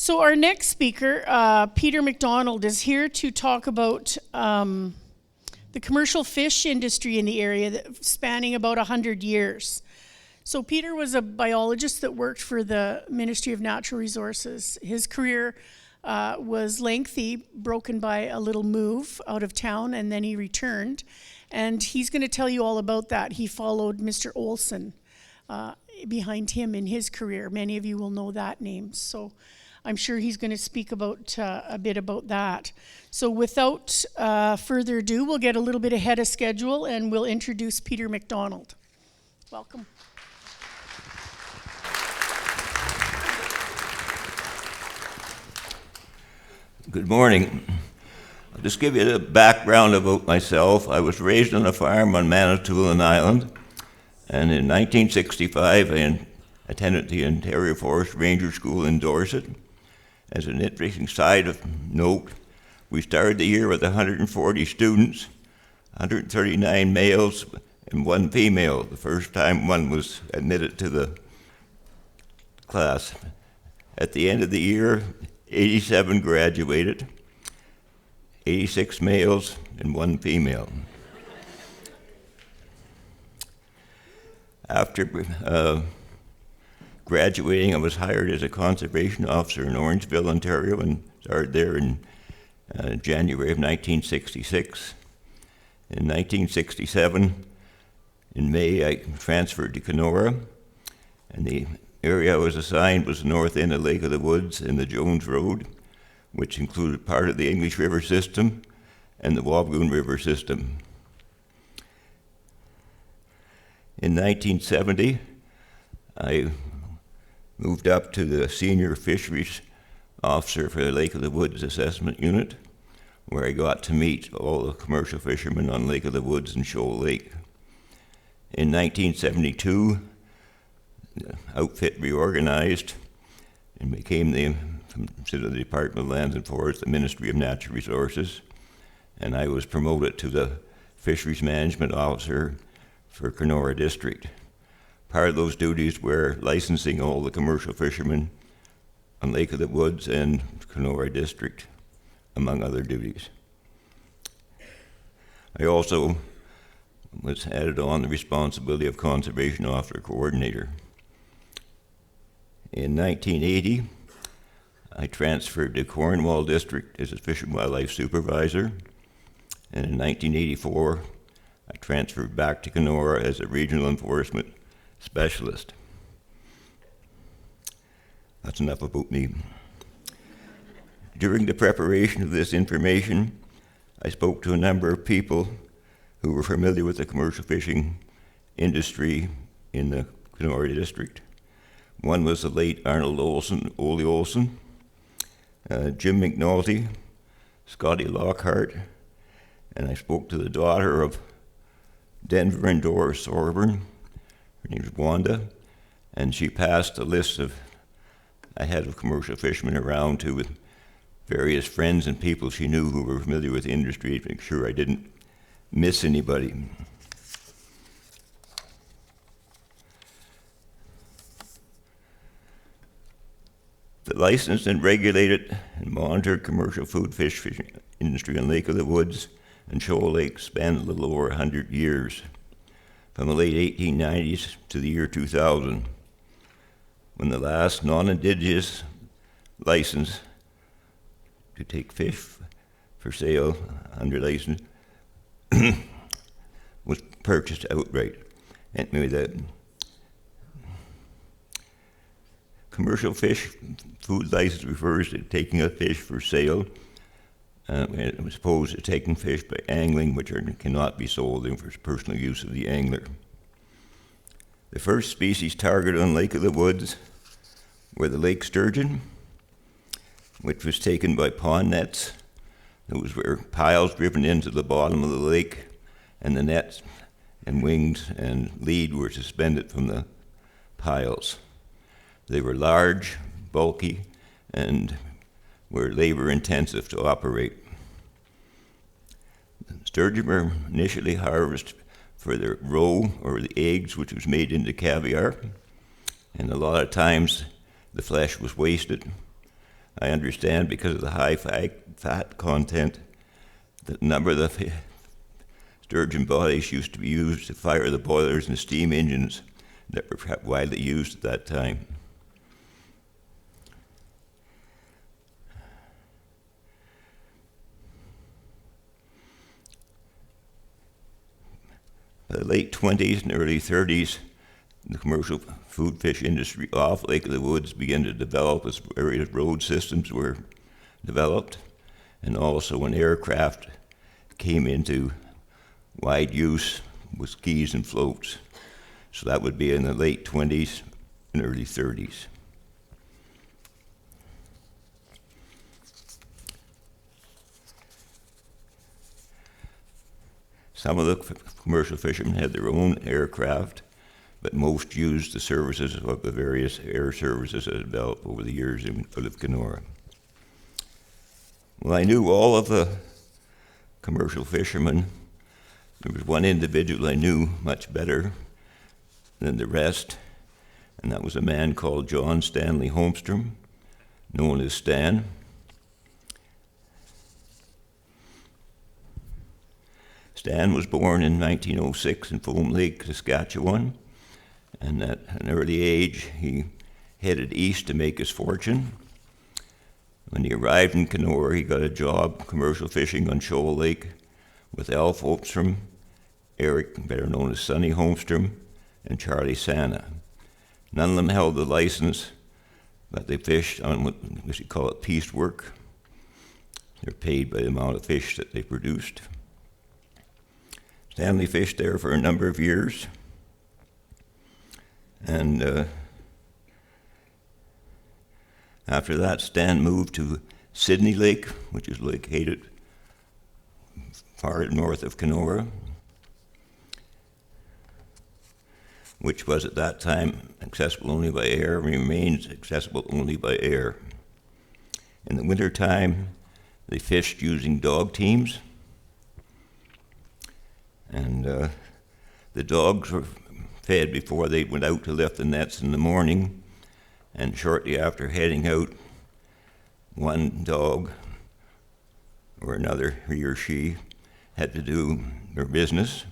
So our next speaker, Peter McDonald, is here to talk about the commercial fish industry in the area, spanning about 100 years. So Peter was a biologist that worked for the Ministry of Natural Resources. His career was lengthy, broken by a little move out of town, and then he returned. And he's going to tell you all about that. He followed Mr. Olson behind him in his career. Many of you will know that name. So I'm sure he's going to speak about a bit about that. So without further ado, we'll get a little bit ahead of schedule and we'll introduce Peter McDonald. Welcome. Good morning. I'll just give you a background about myself. I was raised on a farm on Manitoulin Island, and in 1965 I attended the Ontario Forest Ranger School in Dorset. As an interesting side of note, we started the year with 140 students, 139 males and one female, the first time one was admitted to the class. At the end of the year, 87 graduated, 86 males and one female. After graduating, I was hired as a conservation officer in Orangeville, Ontario, and started there in January of 1966. In 1967, in May, I transferred to Kenora, and the area I was assigned was the north end of Lake of the Woods and the Jones Road, which included part of the English River system and the Wabigoon River system. In 1970, I moved up to the senior fisheries officer for the Lake of the Woods Assessment Unit, where I got to meet all the commercial fishermen on Lake of the Woods and Shoal Lake. In 1972, the outfit reorganized and became instead of the Department of Lands and Forests, the Ministry of Natural Resources, and I was promoted to the Fisheries Management Officer for Kenora District. Part of those duties were licensing all the commercial fishermen on Lake of the Woods and Kenora District, among other duties. I also was added on the responsibility of Conservation Officer Coordinator. In 1980, I transferred to Cornwall District as a Fish and Wildlife Supervisor, and in 1984, I transferred back to Kenora as a Regional Enforcement Specialist. That's enough about me. During the preparation of this information, I spoke to a number of people who were familiar with the commercial fishing industry in the Kenora District. One was the late Arnold Olson, Ole Olson, Jim McNulty, Scotty Lockhart, and I spoke to the daughter of Denver and Doris Sorburn. Her name is Wanda, and she passed a list I had of commercial fishermen around to with various friends and people she knew who were familiar with the industry to make sure I didn't miss anybody. The licensed and regulated and monitored commercial food fish fishing industry on Lake of the Woods and Shoal Lake spanned a little over 100 years, from the late 1890s to the year 2000, when the last non-Indigenous license to take fish for sale under license was purchased outright. Anyway, the commercial fish food license refers to taking a fish for sale as opposed to taking fish by angling, which cannot be sold for personal use of the angler. The first species targeted on Lake of the Woods were the lake sturgeon, which was taken by pond nets. Those were piles driven into the bottom of the lake, and the nets and wings and lead were suspended from the piles. They were large, bulky, and were labor-intensive to operate. Sturgeon were initially harvested for their roe, or the eggs, which was made into caviar, and a lot of times the flesh was wasted. I understand because of the high fat content, that a number of the sturgeon bodies used to be used to fire the boilers and steam engines that were widely used at that time. By the late 20s and early 30s, the commercial food fish industry off Lake of the Woods began to develop as various road systems were developed, and also when aircraft came into wide use with skis and floats. So that would be in the late 20s and early 30s. Some of the commercial fishermen had their own aircraft, but most used the services of the various air services that had developed over the years out of Kenora. Well, I knew all of the commercial fishermen. There was one individual I knew much better than the rest, and that was a man called John Stanley Holmstrom, known as Stan. Stan was born in 1906 in Foam Lake, Saskatchewan, and at an early age he headed east to make his fortune. When he arrived in Kenora, he got a job commercial fishing on Shoal Lake with Alf Holmstrom, Eric, better known as Sonny Holmstrom, and Charlie Sana. None of them held the license, but they fished on what you call it piecework. They're paid by the amount of fish that they produced. Stanley fished there for a number of years, and after that, Stan moved to Sydney Lake, which is located far north of Kenora, which was at that time accessible only by air and remains accessible only by air. In the wintertime, they fished using dog teams, and the dogs were fed before they went out to lift the nets in the morning, and shortly after heading out, one dog or another, he or she, had to do their business,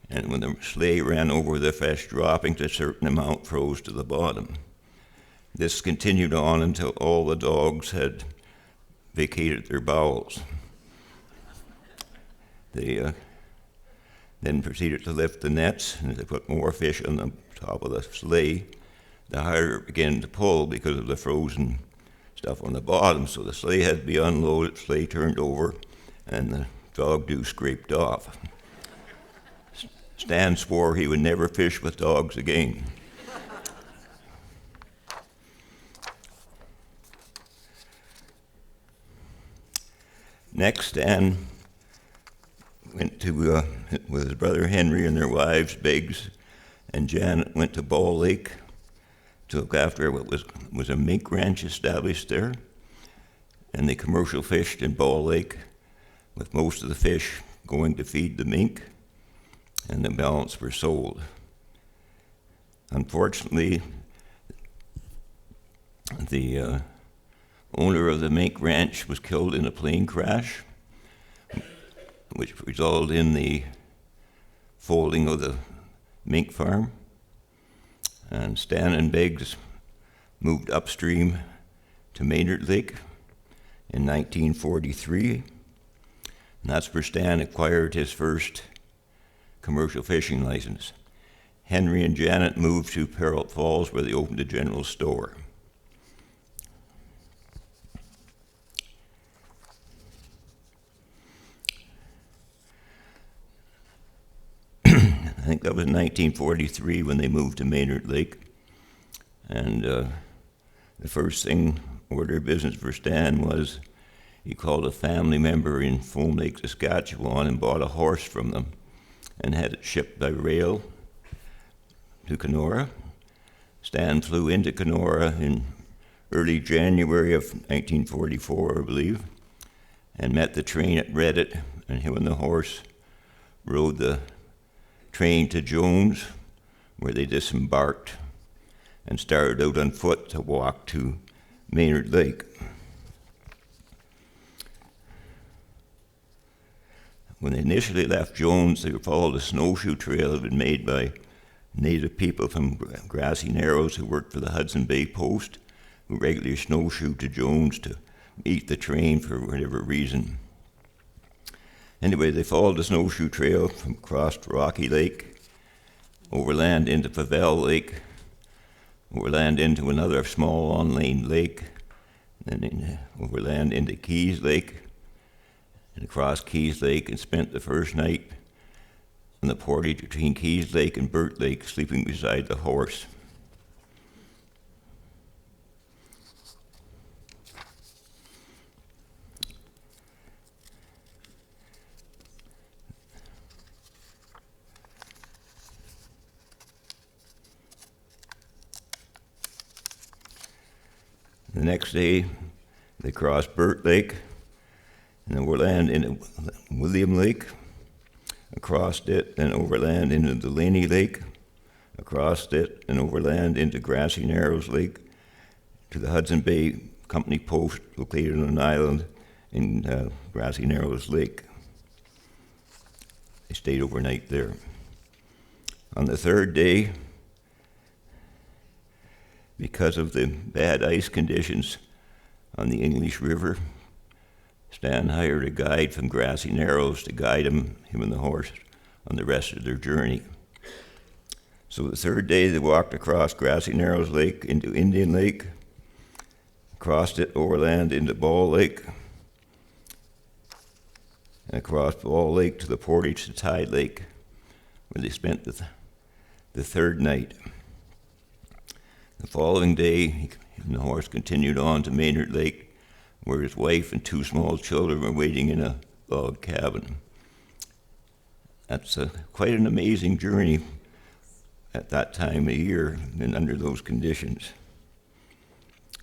and when the sleigh ran over the fish droppings, a certain amount froze to the bottom. This continued on until all the dogs had vacated their bowels. They then proceeded to lift the nets, and as they put more fish on the top of the sleigh, the harder it began to pull because of the frozen stuff on the bottom. So the sleigh had to be unloaded, sleigh turned over, and the dog dew scraped off. Stan swore he would never fish with dogs again. Next, Stan went to, with his brother Henry and their wives, Biggs and Janet, went to Ball Lake to look after what was a mink ranch established there. And they commercial fished in Ball Lake, with most of the fish going to feed the mink, and the balance were sold. Unfortunately, the owner of the mink ranch was killed in a plane crash, which resulted in the folding of the mink farm. And Stan and Biggs moved upstream to Maynard Lake in 1943. And that's where Stan acquired his first commercial fishing license. Henry and Janet moved to Perrott Falls, where they opened a general store. I think that was 1943 when they moved to Maynard Lake. And the first thing, order of business for Stan was he called a family member in Foam Lake, Saskatchewan, and bought a horse from them and had it shipped by rail to Kenora. Stan flew into Kenora in early January of 1944, I believe, and met the train at Reddit, and him and the horse rode the train to Jones, where they disembarked and started out on foot to walk to Maynard Lake. When they initially left Jones, they followed a snowshoe trail that had been made by native people from Grassy Narrows who worked for the Hudson Bay Post, who regularly snowshoed to Jones to meet the train for whatever reason. Anyway, they followed the snowshoe trail from across Rocky Lake, overland into Favel Lake, overland into another small on-lane lake, then overland into Keys Lake, and across Keys Lake, and spent the first night on the portage between Keys Lake and Burt Lake, sleeping beside the horse. The next day, they crossed Burt Lake and overland into William Lake, across it and overland into Delaney Lake, across it and overland into Grassy Narrows Lake to the Hudson Bay Company Post located on an island in Grassy Narrows Lake. They stayed overnight there. On the third day, because of the bad ice conditions on the English River, Stan hired a guide from Grassy Narrows to guide him and the horse on the rest of their journey. So the third day they walked across Grassy Narrows Lake into Indian Lake, crossed it overland into Ball Lake, and across Ball Lake to the portage to Tide Lake, where they spent the third night. The following day, the horse continued on to Maynard Lake, where his wife and two small children were waiting in a log cabin. That's quite an amazing journey at that time of year and under those conditions.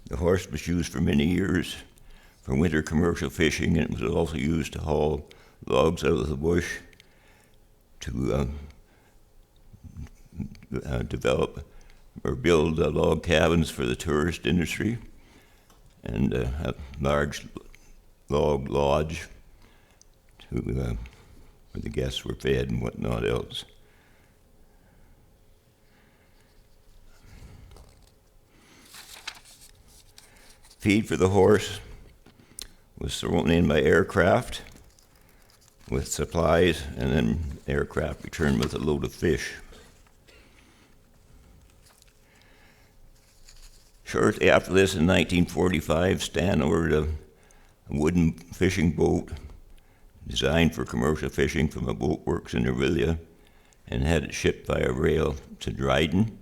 The horse was used for many years for winter commercial fishing, and it was also used to haul logs out of the bush to develop or build log cabins for the tourist industry, and a large log lodge where the guests were fed and whatnot else. Feed for the horse was thrown in by aircraft with supplies, and then aircraft returned with a load of fish. Shortly after this, in 1945, Stan ordered a wooden fishing boat designed for commercial fishing from a boat works in Orillia, and had it shipped via rail to Dryden,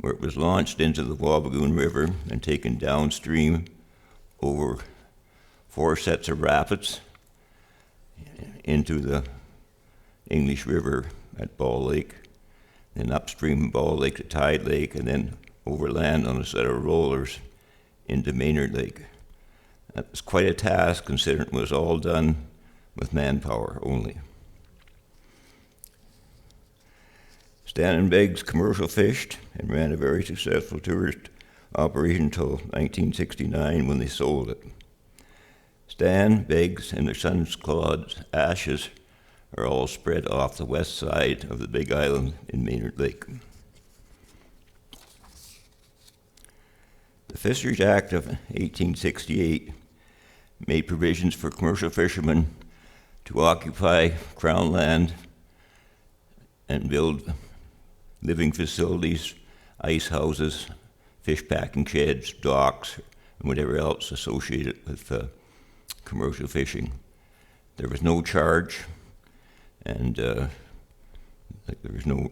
where it was launched into the Wabigoon River and taken downstream over 4 sets of rapids into the English River at Ball Lake, then upstream Ball Lake to Tide Lake, and then overland on a set of rollers into Maynard Lake. That was quite a task, considering it was all done with manpower only. Stan and Beggs commercial fished and ran a very successful tourist operation until 1969, when they sold it. Stan, Beggs, and their son Claude's ashes are all spread off the west side of the big island in Maynard Lake. The Fisheries Act of 1868 made provisions for commercial fishermen to occupy Crown land and build living facilities, ice houses, fish packing sheds, docks, and whatever else associated with commercial fishing. There was no charge, and there was no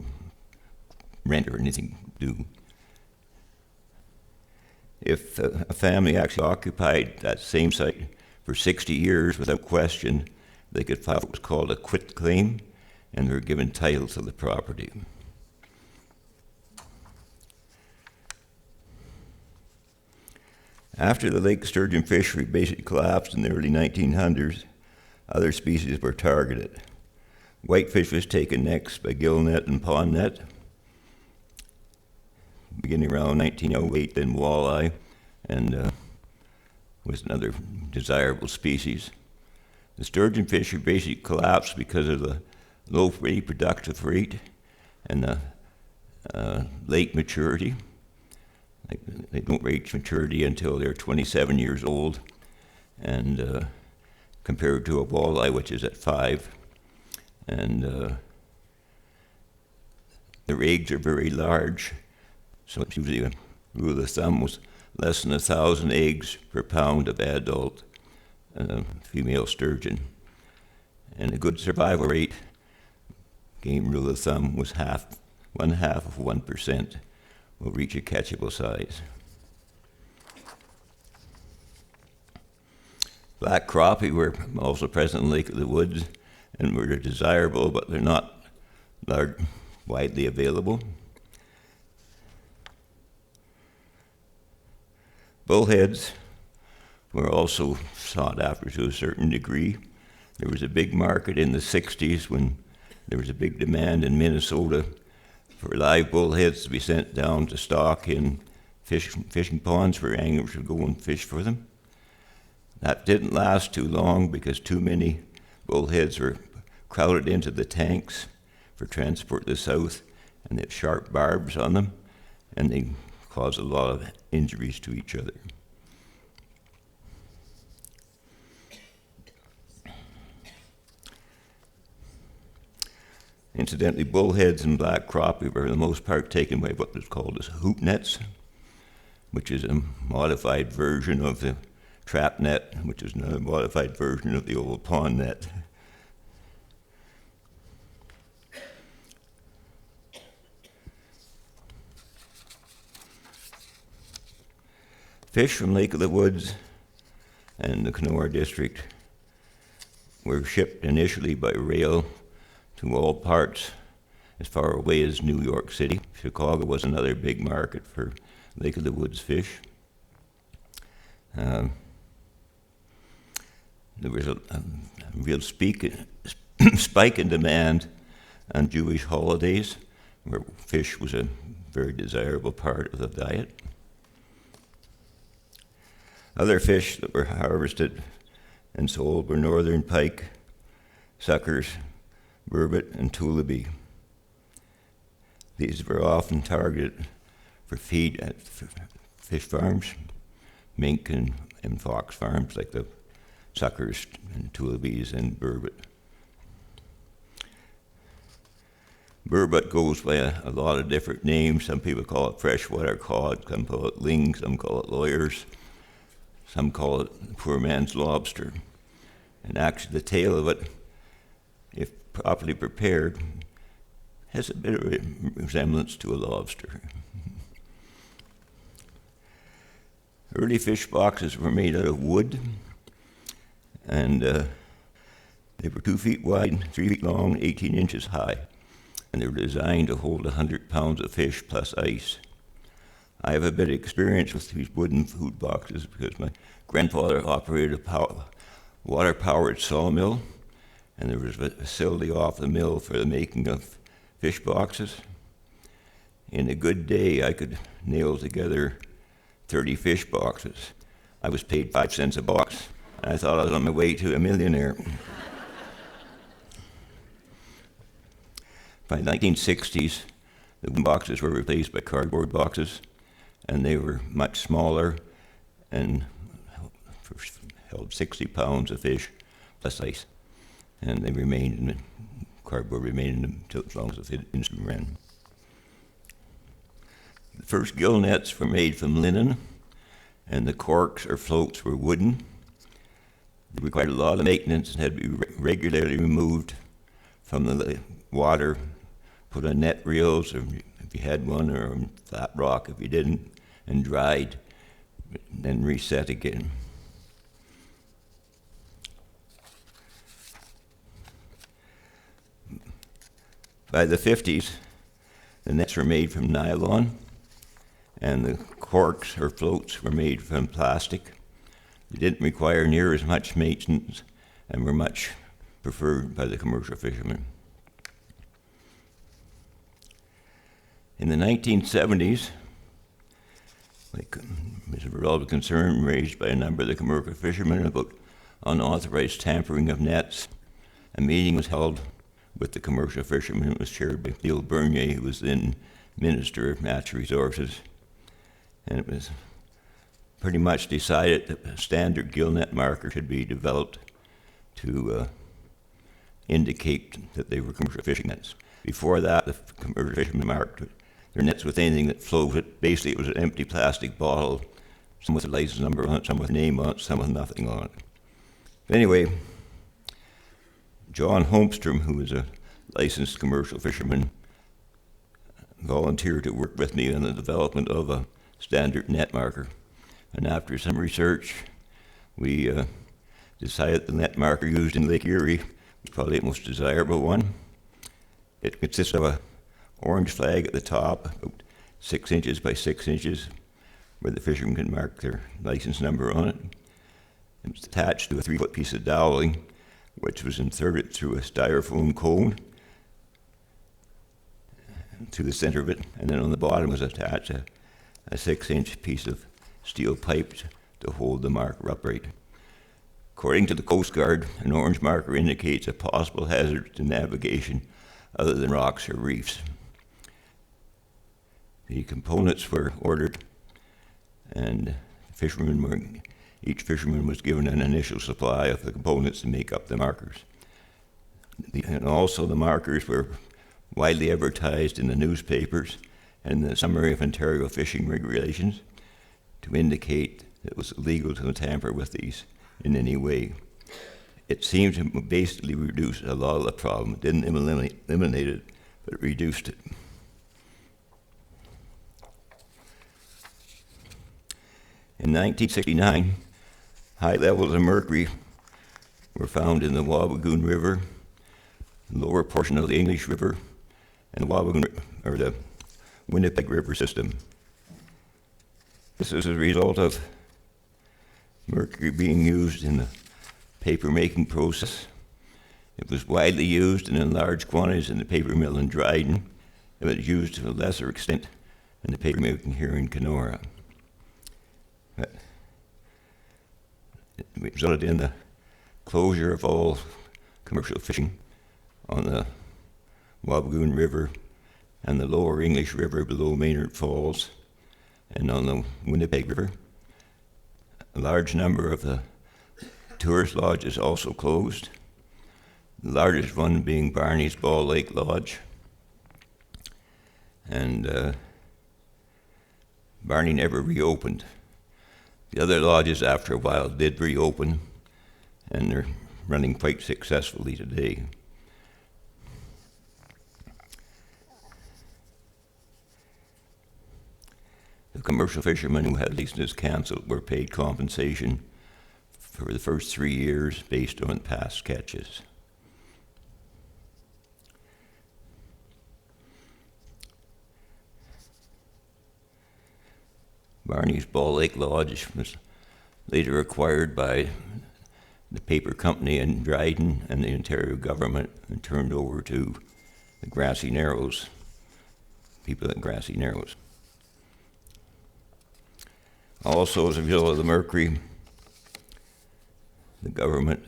rent or anything due. If a family actually occupied that same site for 60 years without question, they could file what was called a quit claim, and they were given title to the property. After the lake sturgeon fishery basically collapsed in the early 1900s, other species were targeted. Whitefish was taken next by gill net and pond net. Beginning around 1908, then walleye, and was another desirable species. The sturgeon fishery basically collapsed because of the low reproductive rate and the late maturity. They don't reach maturity until they're 27 years old, and compared to a walleye, which is at 5. And their eggs are very large, so it's usually a rule of thumb was less than 1,000 eggs per pound of adult female sturgeon. And a good survival rate, game rule of thumb, was 1/2 of 1% will reach a catchable size. Black crappie were also present in Lake of the Woods and were desirable, but they're not widely available. Bullheads were also sought after to a certain degree. There was a big market in the 60s when there was a big demand in Minnesota for live bullheads to be sent down to stock in fishing ponds where anglers would go and fish for them. That didn't last too long because too many bullheads were crowded into the tanks for transport to the south, and they have sharp barbs on them, and they cause a lot of injuries to each other. Incidentally, bullheads and black crappie were for the most part taken by what was called as hoop nets, which is a modified version of the trap net, which is another modified version of the old pond net. Fish from Lake of the Woods and the Kenora district were shipped initially by rail to all parts as far away as New York City. Chicago was another big market for Lake of the Woods fish. There was a real spike in demand on Jewish holidays, where fish was a very desirable part of the diet. Other fish that were harvested and sold were northern pike, suckers, burbot, and tulipy. These were often targeted for feed at fish farms, mink and fox farms, like the suckers and tulipes and burbot. Burbot goes by a lot of different names. Some people call it freshwater cod, some call it ling, some call it lawyers, some call it poor man's lobster. And actually the tail of it, if properly prepared, has a bit of a resemblance to a lobster. Early fish boxes were made out of wood, and they were 2 feet wide, 3 feet long, 18 inches high, and they were designed to hold 100 pounds of fish plus ice. I have a bit of experience with these wooden food boxes because my grandfather operated a water-powered sawmill, and there was a facility off the mill for the making of fish boxes. In a good day, I could nail together 30 fish boxes. I was paid 5 cents a box, and I thought I was on my way to a millionaire. By the 1960s, the wooden boxes were replaced by cardboard boxes, and they were much smaller and held 60 pounds of fish plus ice. And they remained in the cardboard remained in them until as long as the industry ran. The first gill nets were made from linen, and the corks or floats were wooden. They required a lot of maintenance and had to be regularly removed from the water, put on net reels, or if you had one, or on flat rock if you didn't, and dried, then reset again. By the 50s, the nets were made from nylon, and the corks or floats were made from plastic. They didn't require near as much maintenance and were much preferred by the commercial fishermen. In the 1970s, Like, there's a result of concern raised by a number of the commercial fishermen about unauthorized tampering of nets. A meeting was held with the commercial fishermen. It was chaired by Neil Bernier, who was then Minister of Natural Resources. And it was pretty much decided that a standard gill net marker should be developed to indicate that they were commercial fishing nets. Before that, the commercial fishermen marked their nets with anything that floated. Basically, it was an empty plastic bottle, some with a license number on it, some with a name on it, some with nothing on it. But anyway, John Holmstrom, who was a licensed commercial fisherman, volunteered to work with me on the development of a standard net marker. And after some research, we decided the net marker used in Lake Erie was probably the most desirable one. It consists of a orange flag at the top, about 6 inches by 6 inches, where the fishermen can mark their license number on it. It was attached to a 3-foot piece of doweling, which was inserted through a styrofoam cone to the center of it, and then on the bottom was attached a 6-inch piece of steel pipe to hold the marker upright. According to the Coast Guard, an orange marker indicates a possible hazard to navigation other than rocks or reefs. The components were ordered, and each fisherman was given an initial supply of the components to make up the markers. And also the markers were widely advertised in the newspapers and the Summary of Ontario Fishing Regulations to indicate that it was illegal to tamper with these in any way. It seemed to basically reduce a lot of the problem. It didn't eliminate it, but it reduced it. In 1969, high levels of mercury were found in the Wabigoon River, the lower portion of the English River, and the Winnipeg River system. This is a result of mercury being used in the paper making process. It was widely used and in large quantities in the paper mill in Dryden, and it was used to a lesser extent in the paper making here in Kenora. But it resulted in the closure of all commercial fishing on the Wabigoon River and the lower English River below Maynard Falls, and on the Winnipeg River. A large number of the tourist lodges also closed, the largest one being Barney's Ball Lake Lodge. And Barney never reopened. The other lodges, after a while, did reopen, and they're running quite successfully today. The commercial fishermen who had licenses canceled were paid compensation for the first 3 years based on past catches. Barney's Ball Lake Lodge was later acquired by the paper company in Dryden and the Ontario government and turned over to the Grassy Narrows, people at Grassy Narrows. Also, as a result of the mercury, the government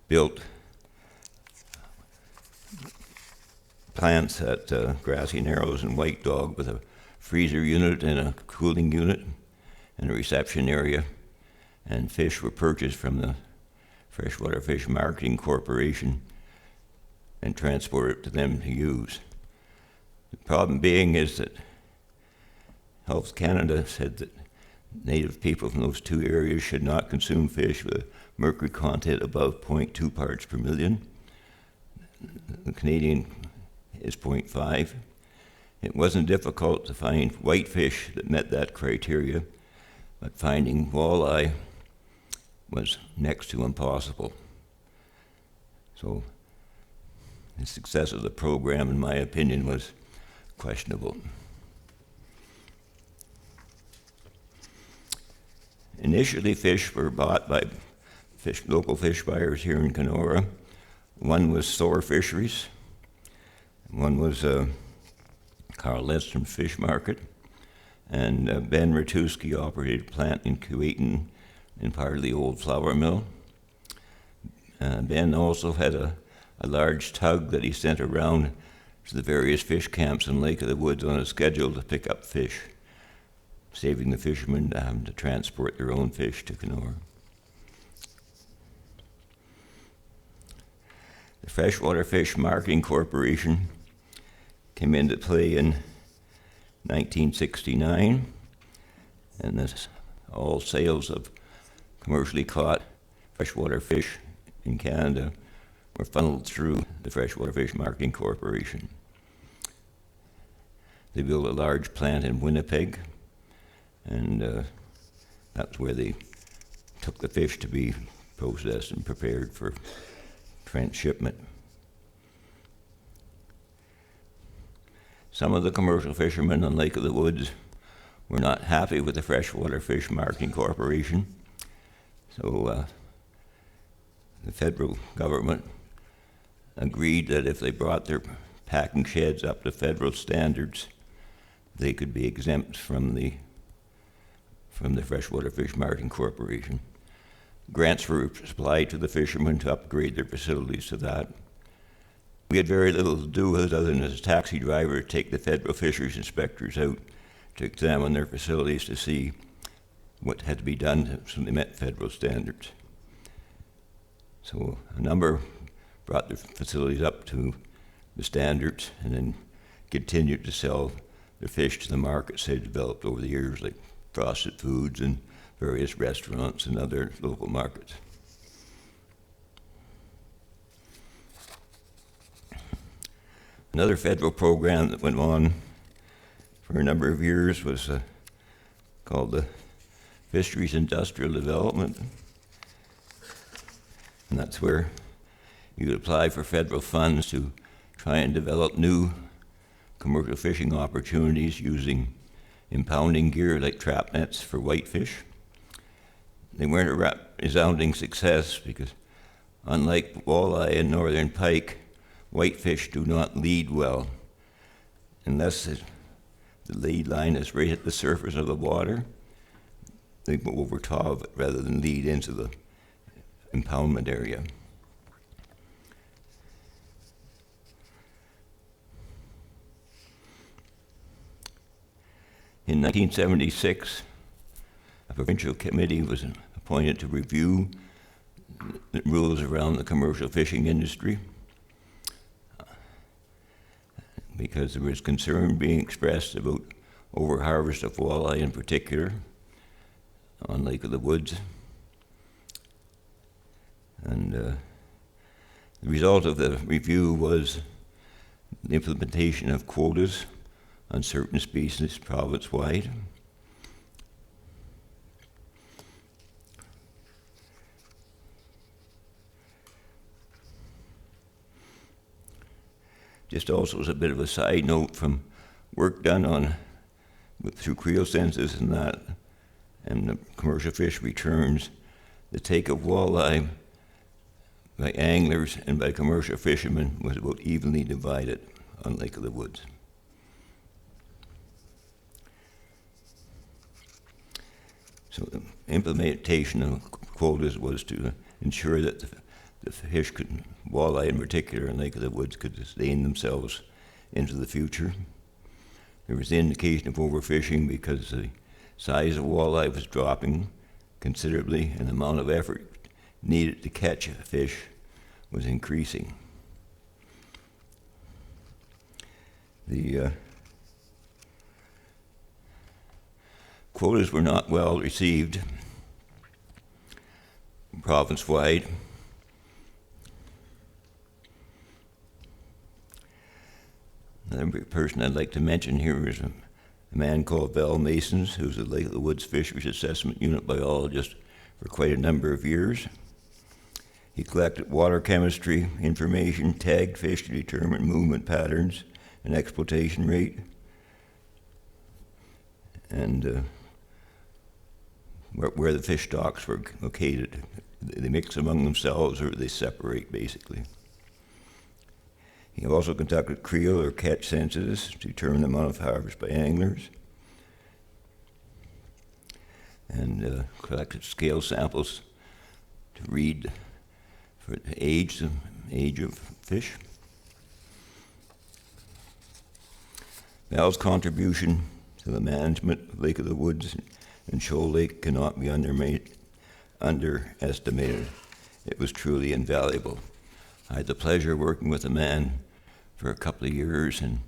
built plants at Grassy Narrows and White Dog with a freezer unit and a cooling unit and a reception area, and fish were purchased from the Freshwater Fish Marketing Corporation and transported to them to use. The problem being is that Health Canada said that Native people from those two areas should not consume fish with a mercury content above 0.2 parts per million. The Canadian is 0.5. It wasn't difficult to find whitefish that met that criteria, but finding walleye was next to impossible. So the success of the program, in my opinion, was questionable. Initially, fish were bought by local fish buyers here in Kenora. One was Thor Fisheries. One was Carl Ledstrom's Fish Market. And Ben Ratuski operated a plant in Kuwaitan in part of the old flour mill. Ben also had a large tug that he sent around to the various fish camps in Lake of the Woods on a schedule to pick up fish, saving the fishermen having to transport their own fish to Kenora. The Freshwater Fish Marketing Corporation came into play in 1969, and this, all sales of commercially caught freshwater fish in Canada were funneled through the Freshwater Fish Marketing Corporation. They built a large plant in Winnipeg, and that's where they took the fish to be processed and prepared for transshipment. Some of the commercial fishermen on Lake of the Woods were not happy with the Freshwater Fish Marketing Corporation, so the federal government agreed that if they brought their packing sheds up to federal standards, they could be exempt from the Freshwater Fish Marketing Corporation. Grants were supplied to the fishermen to upgrade their facilities to that. We had very little to do with it other than as a taxi driver to take the federal fisheries inspectors out to examine their facilities to see what had to be done so they met federal standards. So a number brought their facilities up to the standards and then continued to sell their fish to the markets they developed over the years, like Frosted Foods and various restaurants and other local markets. Another federal program that went on for a number of years was called the Fisheries Industrial Development. And that's where you could apply for federal funds to try and develop new commercial fishing opportunities using impounding gear like trap nets for whitefish. They weren't a resounding success because, unlike walleye and northern pike, whitefish do not lead well unless the lead line is right at the surface of the water. They go over top of it rather than lead into the impoundment area. In 1976, a provincial committee was appointed to review the rules around the commercial fishing industry because there was concern being expressed about overharvest of walleye in particular on Lake of the Woods. And the result of the review was the implementation of quotas on certain species province-wide. Just also as a bit of a side note from work done through creel census and that, and the commercial fish returns, the take of walleye by anglers and by commercial fishermen was about evenly divided on Lake of the Woods. So the implementation of quotas was to ensure that the fish walleye in particular in Lake of the Woods could sustain themselves into the future. There was the indication of overfishing because the size of walleye was dropping considerably and the amount of effort needed to catch a fish was increasing. The quotas were not well received province-wide. Another person I'd like to mention here is a man called Val Masons, who's a Lake of the Woods Fisheries Assessment Unit biologist for quite a number of years. He collected water chemistry information, tagged fish to determine movement patterns and exploitation rate, and where the fish stocks were located. They mix among themselves or they separate, basically. He also conducted creel or catch censuses to determine the amount of harvest by anglers. and collected scale samples to read for the age of fish. Val's contribution to the management of Lake of the Woods and Shoal Lake cannot be underestimated. It was truly invaluable. I had the pleasure of working with the man for a couple of years, and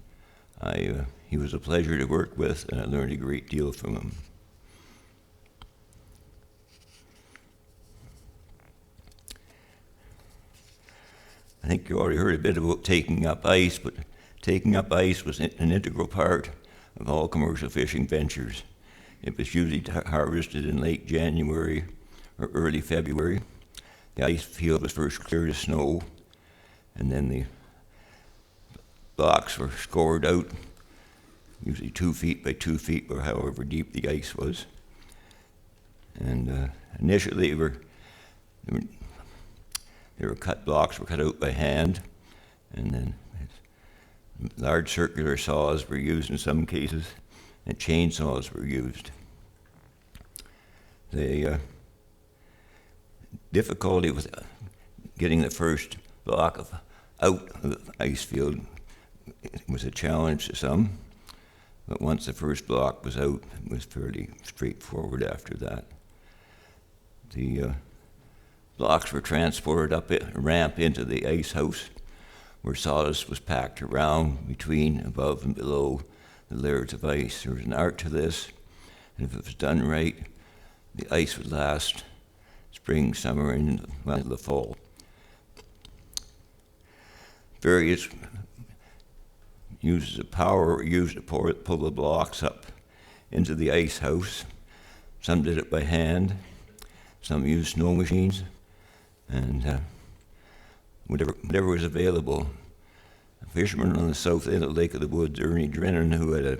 he was a pleasure to work with, and I learned a great deal from him. I think you already heard a bit about taking up ice, but taking up ice was an integral part of all commercial fishing ventures. It was usually harvested in late January or early February. The ice field was first cleared of snow, and then the blocks were scored out, usually 2 feet by 2 feet, or however deep the ice was. And initially, blocks were cut out by hand, and then large circular saws were used in some cases, and chainsaws were used. The difficulty with getting the first block out of the ice field was a challenge to some, but once the first block was out, it was fairly straightforward after that. The blocks were transported up a ramp into the ice house, where sawdust was packed around, between, above, and below the layers of ice. There was an art to this, and if it was done right, the ice would last spring, summer, and into the fall. Various uses of power were used to pull the blocks up into the ice house. Some did it by hand, some used snow machines, and whatever was available. A fisherman on the south end of Lake of the Woods, Ernie Drennan, who had a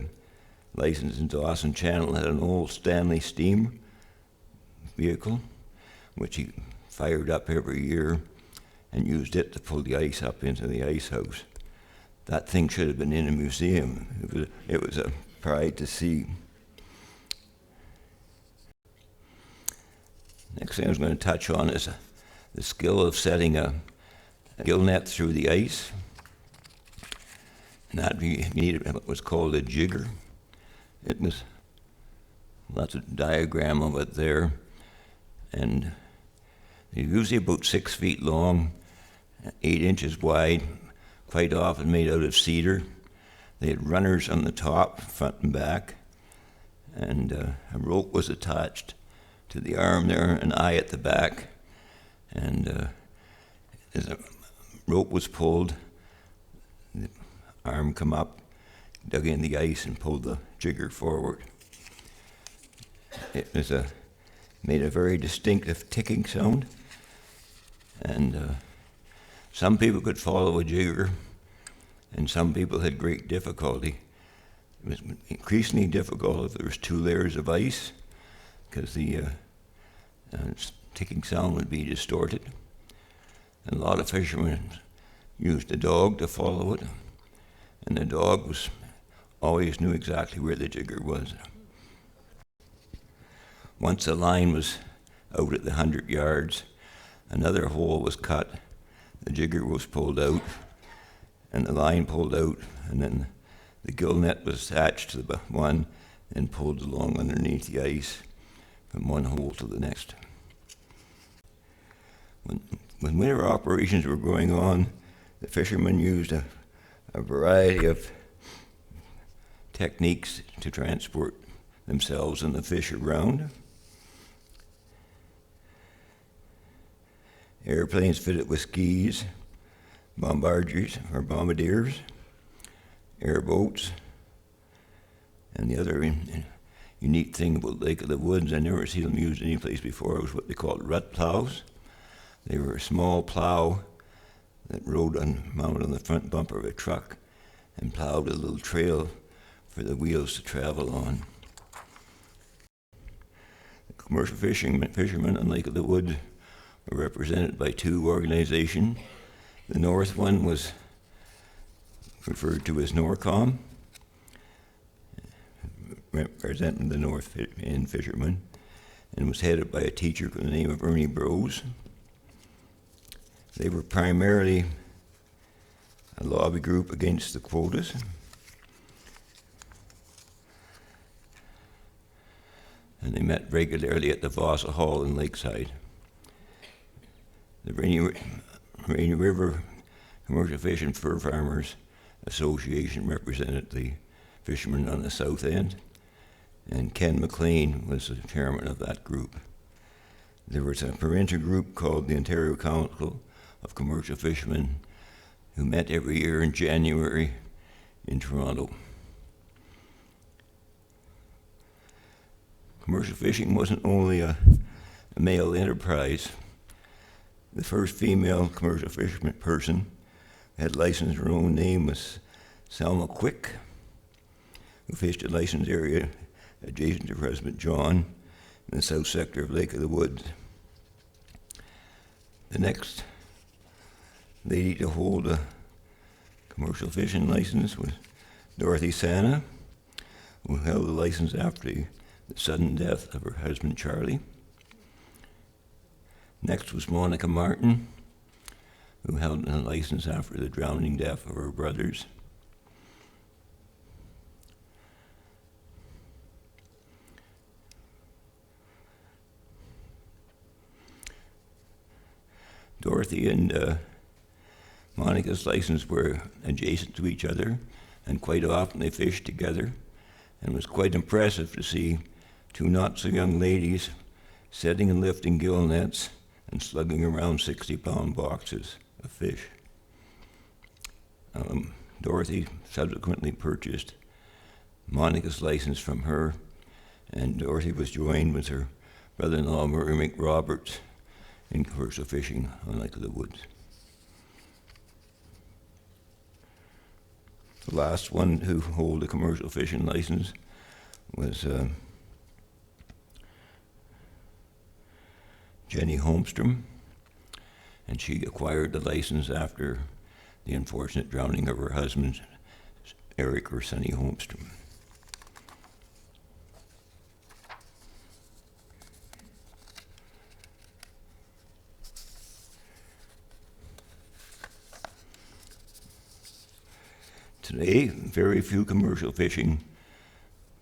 license in Dawson Channel, had an old Stanley steam vehicle, which he fired up every year and used it to pull the ice up into the ice house. That thing should have been in a museum. It was a pride to see. Next thing I was going to touch on is the skill of setting a gill net through the ice. And that you needed what was called a jigger. It was lots of diagram of it there, and they're usually about 6 feet long, 8 inches wide, quite often made out of cedar. They had runners on the top, front and back, and a rope was attached to the arm there, an eye at the back, and as a rope was pulled, the arm come up, dug in the ice, and pulled the jigger forward. It was made a very distinctive ticking sound, and some people could follow a jigger, and some people had great difficulty. It was increasingly difficult if there was 2 layers of ice, because the ticking sound would be distorted. And a lot of fishermen used a dog to follow it, and the dog always knew exactly where the jigger was. Once the line was out at the 100 yards, another hole was cut, the jigger was pulled out, and the line pulled out, and then the gill net was attached to the one and pulled along underneath the ice from one hole to the next. When winter operations were going on, the fishermen used a variety of techniques to transport themselves and the fish around. Airplanes fitted with skis, bombardiers, airboats, and the other unique thing about Lake of the Woods, I never seen them used anyplace before, was what they called rut plows. They were a small plow that mounted on the front bumper of a truck and plowed a little trail for the wheels to travel on. The commercial fishermen on Lake of the Woods were represented by 2 organizations. The north one was referred to as NORCOM, representing the North End fishermen, and was headed by a teacher by the name of Ernie Brose. They were primarily a lobby group against the quotas. And they met regularly at the Vasa Hall in Lakeside. The Rainy River Commercial Fish and Fur Farmers Association represented the fishermen on the south end, and Ken McLean was the chairman of that group. There was a parental group called the Ontario Council of Commercial Fishermen who met every year in January in Toronto. Commercial fishing wasn't only a male enterprise. The first female commercial fisherman person had licensed her own name was Selma Quick, who fished a licensed area adjacent to her husband John in the south sector of Lake of the Woods. The next lady to hold a commercial fishing license was Dorothy Sana, who held the license after the sudden death of her husband Charlie. Next was Monica Martin, who held a license after the drowning death of her brothers. Dorothy and Monica's license were adjacent to each other, and quite often they fished together, and it was quite impressive to see two not-so-young ladies setting and lifting gill nets and slugging around 60-pound boxes of fish. Dorothy subsequently purchased Monica's license from her, and Dorothy was joined with her brother-in-law Murray McRoberts in commercial fishing on Lake of the Woods. The last one to hold a commercial fishing license was Jenny Holmstrom, and she acquired the license after the unfortunate drowning of her husband, Eric or Sonny Holmstrom. Today, very few commercial fishing,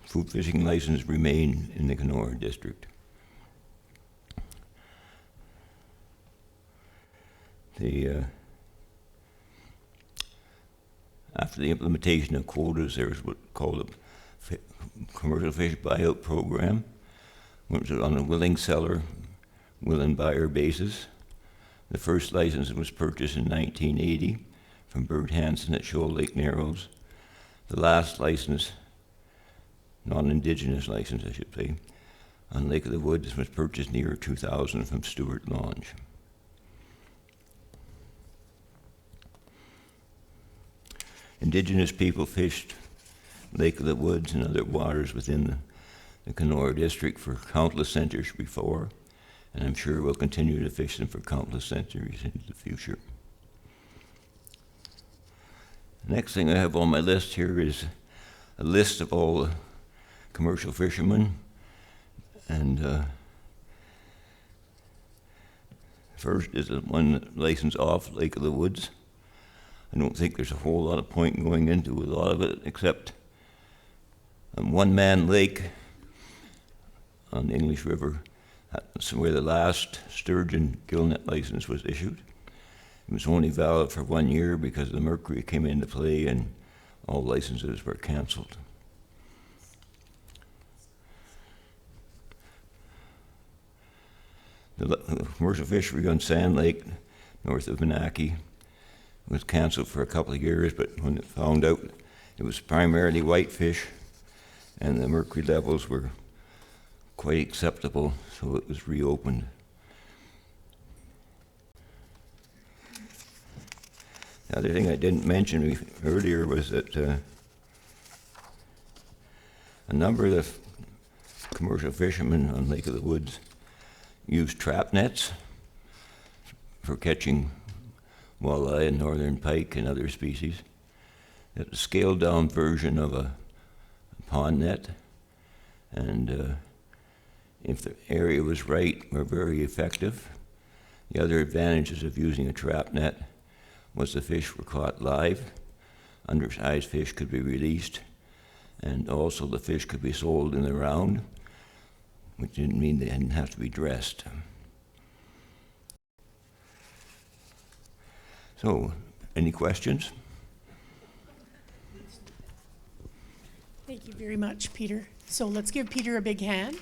food fishing licenses remain in the Kenora district. After the implementation of quotas, there was what's called a commercial fish buyout program, which was on a willing seller, willing buyer basis. The first license was purchased in 1980 from Bert Hansen at Shoal Lake Narrows. The last license, non-Indigenous license I should say, on Lake of the Woods was purchased near 2000 from Stewart Launch. Indigenous people fished Lake of the Woods and other waters within the Kenora district for countless centuries before, and I'm sure we'll continue to fish them for countless centuries into the future. The next thing I have on my list here is a list of all the commercial fishermen, and first is the one licensed off Lake of the Woods. I don't think there's a whole lot of point going into a lot of it, except on One Man Lake on the English River, that's where the last sturgeon gillnet license was issued. It was only valid for 1 year because the mercury came into play and all licenses were canceled. The commercial fishery on Sand Lake, north of Venaki, was canceled for a couple of years, but when it found out it was primarily whitefish and the mercury levels were quite acceptable, so it was reopened. The other thing I didn't mention earlier was that a number of the commercial fishermen on Lake of the Woods used trap nets for catching walleye and northern pike and other species. It's a scaled down version of a pond net, and if the area was right, were very effective. The other advantages of using a trap net was the fish were caught live, undersized fish could be released, and also the fish could be sold in the round, which didn't mean they didn't have to be dressed. So, any questions? Thank you very much, Peter. So let's give Peter a big hand.